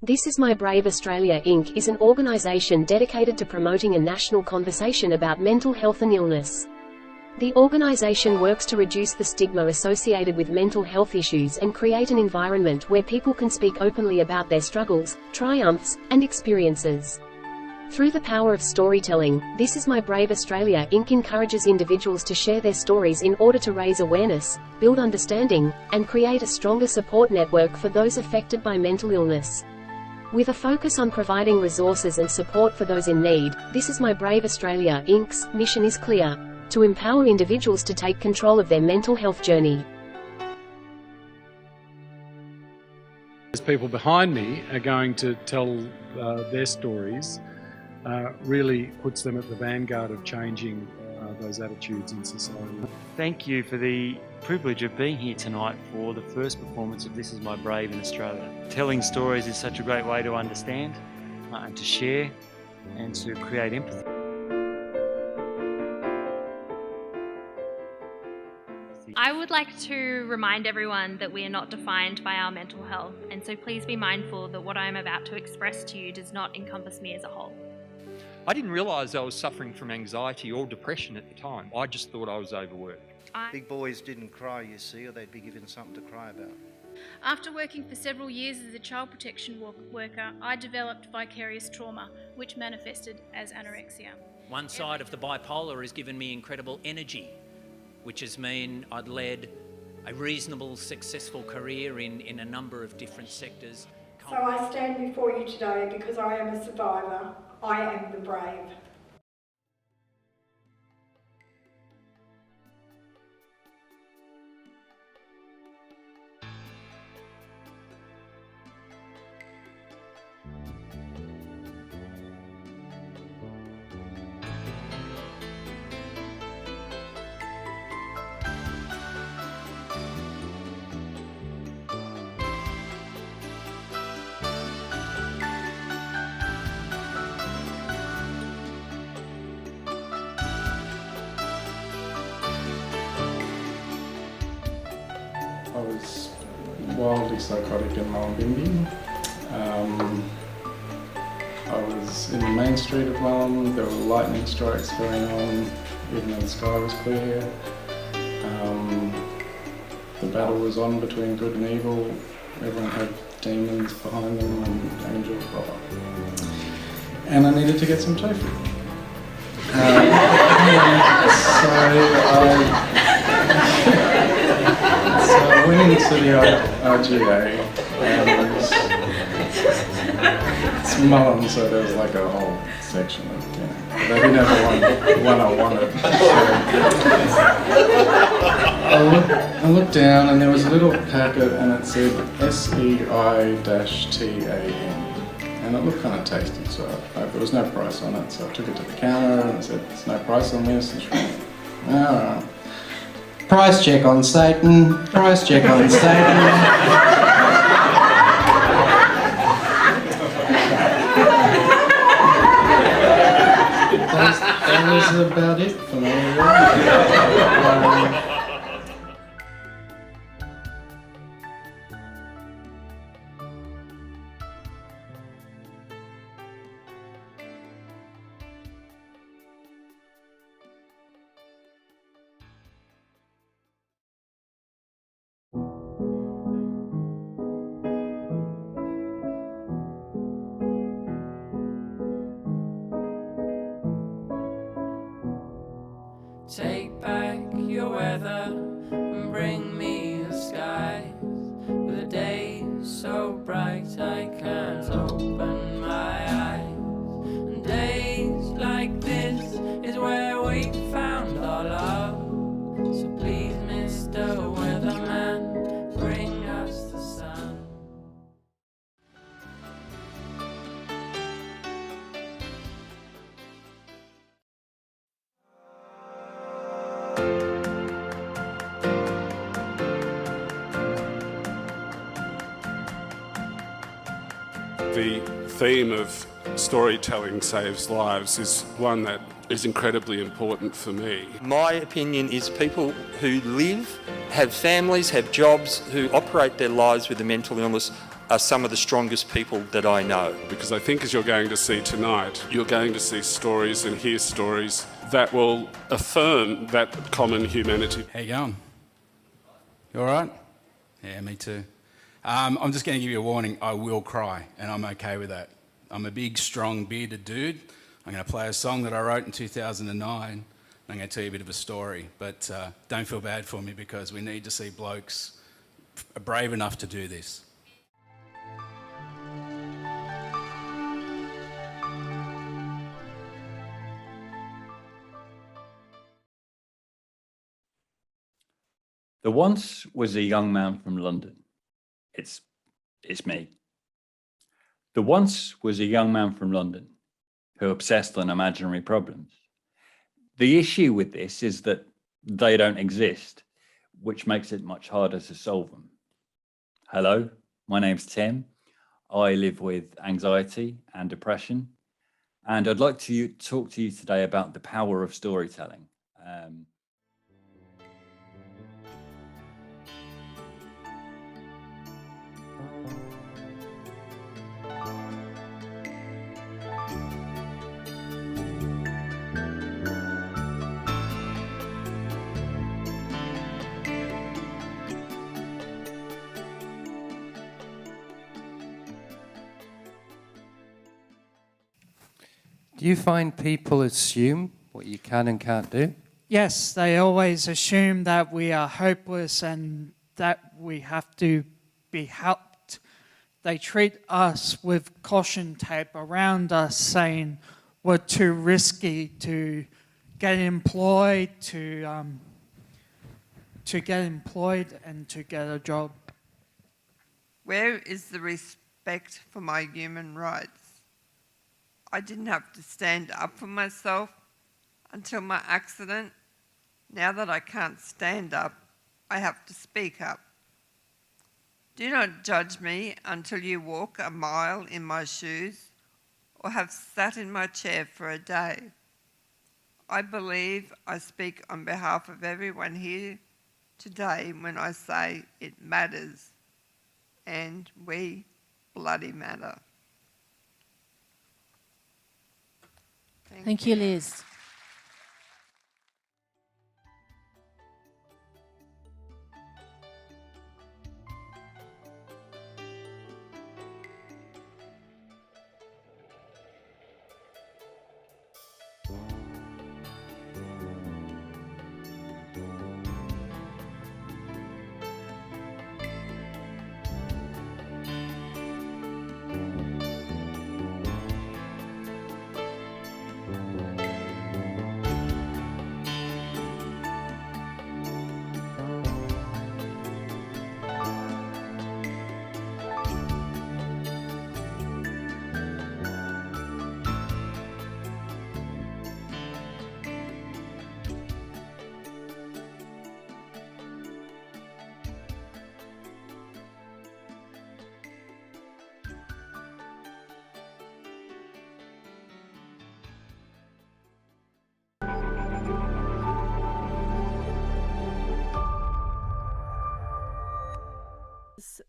This Is My Brave Australia Inc. is an organisation dedicated to promoting a national conversation about mental health and illness. The organisation works to reduce the stigma associated with mental health issues and create an environment where people can speak openly about their struggles, triumphs, and experiences. Through the power of storytelling, This Is My Brave Australia Inc. encourages individuals to share their stories in order to raise awareness, build understanding, and create a stronger support network for those affected by mental illness. With a focus on providing resources and support for those in need, This Is My Brave Australia Inc.'s mission is clear: to empower individuals to take control of their mental health journey. Those people behind me are going to tell their stories. Really puts them at the vanguard of changing those attitudes in society. Thank you for the privilege of being here tonight for the first performance of This Is My Brave in Australia. Telling stories is such a great way to understand and to share and to create empathy. I would like to remind everyone that we are not defined by our mental health, and so please be mindful that what I am about to express to you does not encompass me as a whole. I didn't realise I was suffering from anxiety or depression at the time. I just thought I was overworked. Big boys didn't cry, you see, or they'd be given something to cry about. After working for several years as a child protection worker, I developed vicarious trauma, which manifested as anorexia. One side of the bipolar has given me incredible energy, which has meant I'd led a reasonable, successful career in a number of different sectors. So I stand before you today because I am a survivor. I am the brave. I was wildly psychotic in Mullumbimby. I was in the main street of Mullumbimby. There were lightning strikes going on, even though the sky was clear. The battle was on between good and evil. Everyone had demons behind them and angels. And I needed to get some tofu. So I went into the RGA, and it's Mullen, so there was like a whole section of, but they didn't have one I wanted. So I looked down and there was a little packet and it said SEI-TAN, and it looked kind of tasty, so there was no price on it, so I took it to the counter and I said, "There's no price on this," and she went, "Alright. Price check on Satan, price check on Satan." That was about it for me. Take back your weather and bring me the skies with a day so bright I can't open my eyes. And days like this is where we found our love. So please, Mr. Weatherman, bring us the sun. The theme of storytelling saves lives is one that is incredibly important for me. My opinion is people who live, have families, have jobs, who operate their lives with a mental illness are some of the strongest people that I know. Because I think as you're going to see tonight, you're going to see stories and hear stories that will affirm that common humanity. How you going? You all right? Yeah, me too. I'm just going to give you a warning. I will cry, and I'm okay with that. I'm a big, strong, bearded dude. I'm going to play a song that I wrote in 2009. I'm going to tell you a bit of a story, but don't feel bad for me because we need to see blokes brave enough to do this. There once was a young man from London. It's me. There once was a young man from London who obsessed on imaginary problems. The issue with this is that they don't exist, which makes it much harder to solve them. Hello, my name's Tim. I live with anxiety and depression, and I'd like to talk to you today about the power of storytelling. Do you find people assume what you can and can't do? Yes, they always assume that we are hopeless and that we have to be helped. They treat us with caution tape around us, saying we're too risky to get employed, to get employed and to get a job. Where is the respect for my human rights? I didn't have to stand up for myself until my accident. Now that I can't stand up, I have to speak up. Do not judge me until you walk a mile in my shoes or have sat in my chair for a day. I believe I speak on behalf of everyone here today when I say it matters, and we bloody matter. Thank you, Liz.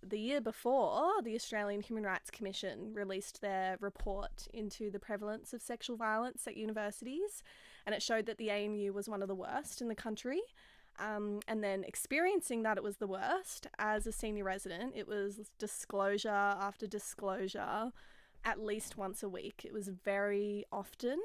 The year before, the Australian Human Rights Commission released their report into the prevalence of sexual violence at universities, and it showed that the ANU was one of the worst in the country. And then experiencing that it was the worst, as a senior resident, it was disclosure after disclosure at least once a week. It was very often,